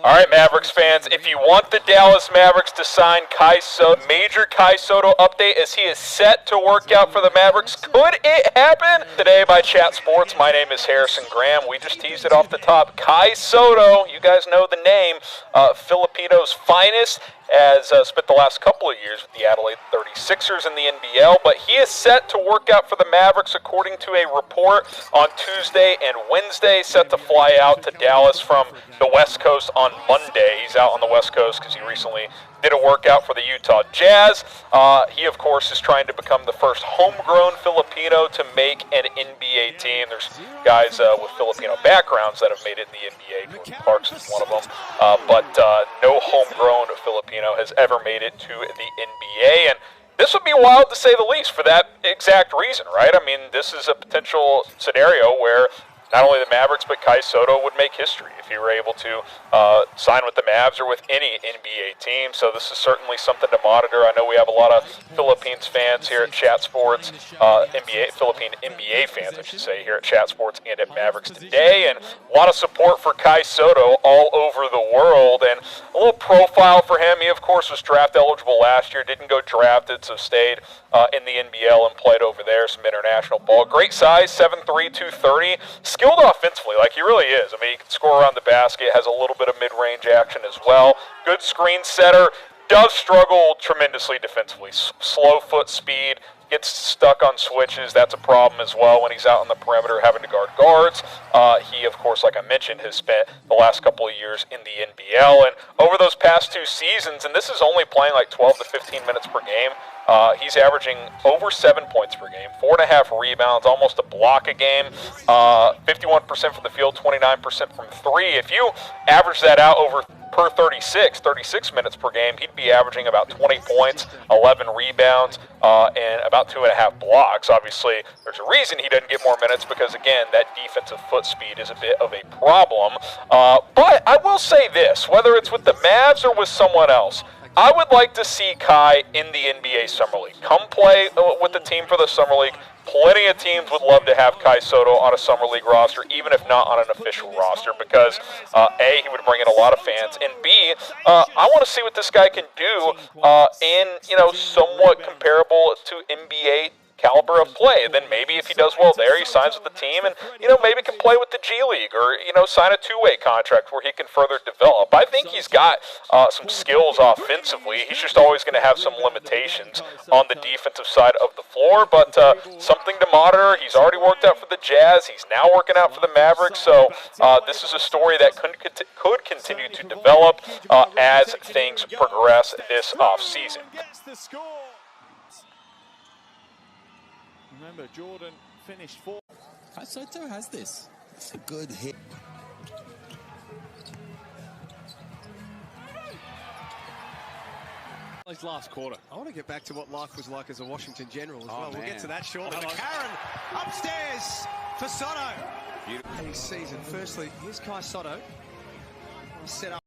All right, Mavericks fans, if you want the Dallas Mavericks to sign Kai Sotto, major Kai Sotto update as he is set to work out for the Mavericks. Could it happen? Today by Chat Sports, my name is Harrison Graham. We just teased it off the top. Kai Sotto, you guys know the name, Filipino's finest, has spent the last couple of years with the Adelaide 36ers in the NBL, but he is set to work out for the Mavericks according to a report on Tuesday and Wednesday, set to fly out to Dallas from the West Coast on Monday. He's out on the West Coast because he recently did a workout for the Utah Jazz. He, of course, is trying to become the first homegrown Filipino to make an NBA team. There's guys with Filipino backgrounds that have made it in the NBA. Jordan Clarkson is one of them. But no homegrown Filipino has ever made it to the NBA. And this would be wild to say the least for that exact reason, right? I mean, this is a potential scenario where not only the Mavericks, but Kai Sotto would make history if he were able to sign with the Mavs or with any NBA team. So this is certainly something to monitor. I know we have a lot of Philippines fans here at Chat Sports, Philippine NBA fans, I should say, here at Chat Sports and at Mavericks Today, and a lot of support for Kai Sotto all over the world. And a little profile for him. He, of course, was draft eligible last year, didn't go drafted, so stayed in the NBL and played over there, some international ball. Great size, 7'3", 230. Skilled offensively, like he really is. I mean, he can score around the basket, has a little bit of mid-range action as well. Good screen setter. Does struggle tremendously defensively. Slow foot speed. Gets stuck on switches. That's a problem as well when he's out on the perimeter having to guard guards. He, of course, like I mentioned, has spent the last couple of years in the NBL. And over those past 2 seasons, and this is only playing like 12 to 15 minutes per game, he's averaging over 7 points per game, 4.5 rebounds, almost a block a game, 51% from the field, 29% from 3. If you average that out over per 36 minutes per game, he'd be averaging about 20 points, 11 rebounds, and about 2.5 blocks. Obviously, there's a reason he doesn't get more minutes because, again, that defensive foot speed is a bit of a problem. But I will say this, whether it's with the Mavs or with someone else, I would like to see Kai in the NBA Summer League. Come play with the team for the Summer League. Plenty of teams would love to have Kai Sotto on a Summer League roster, even if not on an official roster, because A, he would bring in a lot of fans, and B, I want to see what this guy can do in, somewhat comparable to NBA caliber of play. And then maybe if he does well there, he signs with the team and, maybe can play with the G League or, sign a 2-way contract where he can further develop. I think he's got some skills offensively. He's just always going to have some limitations on the defensive side of the floor, but something to monitor. He's already worked out for the Jazz. He's now working out for the Mavericks, so this is a story that could continue to develop as things progress this offseason. Remember, Jordan finished 4th. Sotto has this. It's a good hit. Last quarter. I want to get back to what life was like as a Washington General as well. Man. We'll get to that shortly. Karen upstairs for Sotto. This season. Firstly, here's Kai Sotto. Set up.